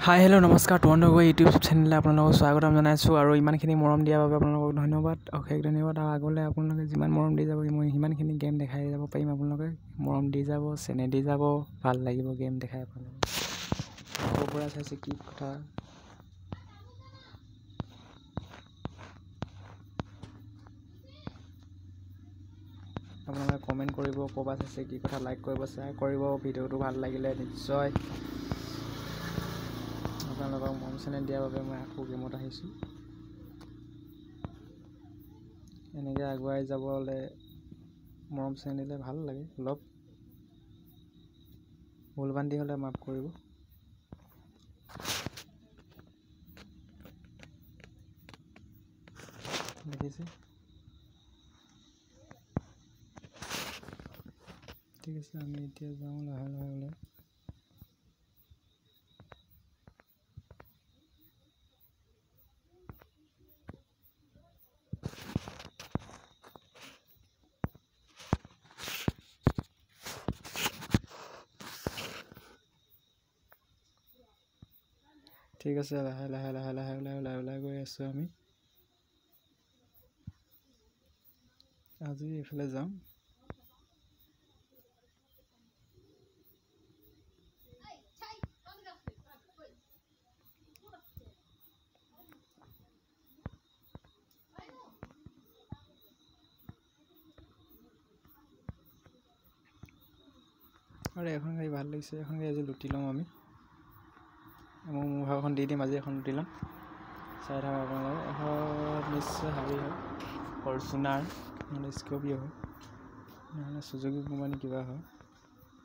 hi hello' নমস্কাৰ টুৱণ্ডগৈ YouTube চেনেললৈ আপোনালোকক স্বাগতম জনাইছোঁ আৰু ইমানখিনি মৰম দিয়াৰ বাবে আপোনালোকক ধন্যবাদ অশেষ ধন্যবাদ আৰু আগলৈ আপোনালোকে যিমান মৰম দি যাব মই সিমানখিনি গেম দেখাই যাব পাৰিম আপোনালোকে মৰম দি যাব চেনে দি যাব ভাল লাগিব গেম দেখাই আপোনালোকে ক'ৰ পৰা চাইছে কি কথা আপোনালোকে কমেণ্ট কৰিব ক'ৰবাত চাইছে কি কথা লাইক কৰিব শ্বেয়াৰ কৰিব ভিডিঅ'টো ভাল লাগিলে নিশ্চয় আপোনালোকক মৰম চেনেহ দিয়াৰ বাবে মই আকৌ গেমত আহিছোঁ এনেকৈ আগুৱাই যাবলৈ মৰম চেনেহ দিলে ভাল লাগে অলপ ভুল ভ্ৰান্তি হ'লে মাফ কৰিব দেখিছে ঠিক আছে আমি এতিয়া যাওঁ লাহে লাহে ওলাই ঠিক আছে লাহে লাহে লাহে লাহে ওলাই গৈ আছোঁ আমি আজি এইফালে যাম আৰু এখন গাড়ী ভাল লাগিছে এখন গাড়ী আজি লুটি ল'ম আমি মই মোৰ ভাগখন দি দিম আজি এখন লুটি ল'ম চাই থাকক আপোনালোকে এখন নিশ্চয় হাবি হয় ফৰ্চুনাৰ নহ'লে স্কৰ্পিঅ' হয় নহ'লে চুজুকি কোম্পানী কিবা হয়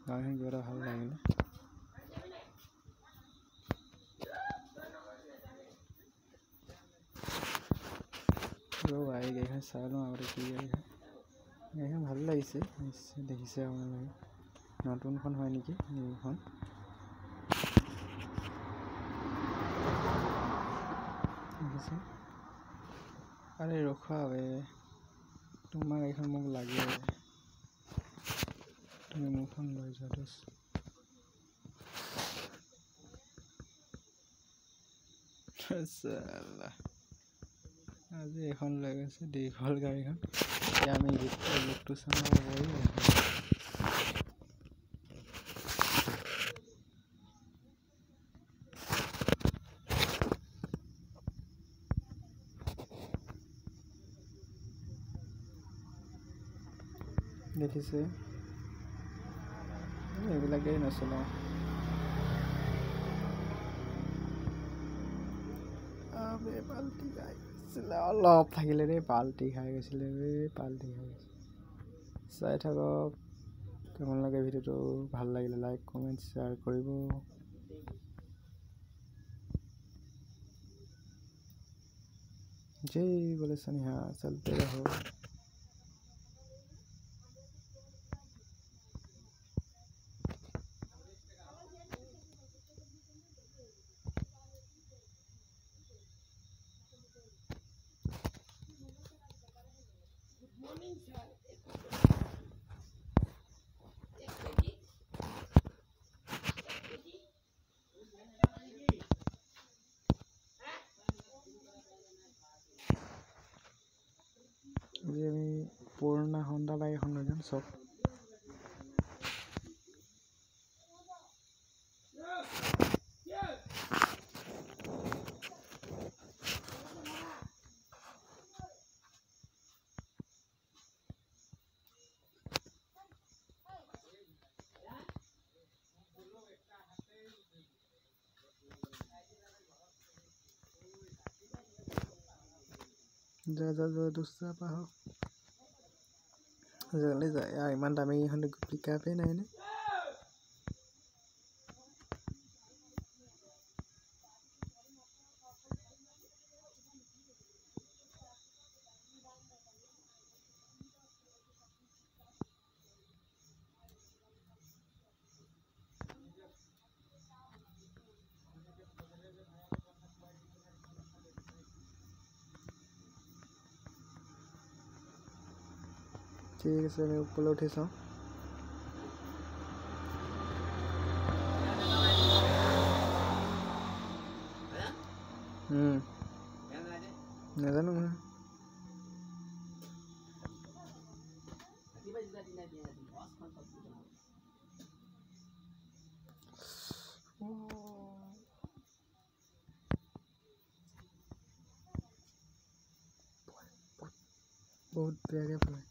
গাড়ীখন কিবা এটা ভাল লাগিলে এই গাড়ীখন চাই লওঁ আগতে কি গাড়ী হয় গাড়ীখন ভাল লাগিছে নিশ্চয় দেখিছে আপোনালোকে নতুনখন হয় নেকি গাড়ীখন দেখিছে আৰে ৰখা তোমাৰ গাড়ীখন মোক লাগে তুমি মোৰখন লৈ যোৱাটো আজি এখন লৈ গৈছে দীঘল গাড়ীখন এতিয়া আমি লোকটো চাম দেখিছে এইবিলাকেই নচলাওঁ পাল্টি খাই গৈছিলে অলপ থাকিলে দেই পাল্টি খাই গৈছিলে চাই থাকক আপোনালোকে ভিডিঅ'টো ভাল লাগিলে লাইক কমেণ্ট শ্বেয়াৰ কৰিব जय बोले सनिहा चलते रहो যে আমি পুৰণা হণ্ডা বাইক এখন লৈ যাম চব যা দুষ্টা পাহ জলদি যায় ইমান দামী এখন পিক আপেই নাই নে ঠিক আছে আমি ওপৰলৈ উঠি চাওঁ নাজানো নহয় বহুত বেয়াকৈ পৰে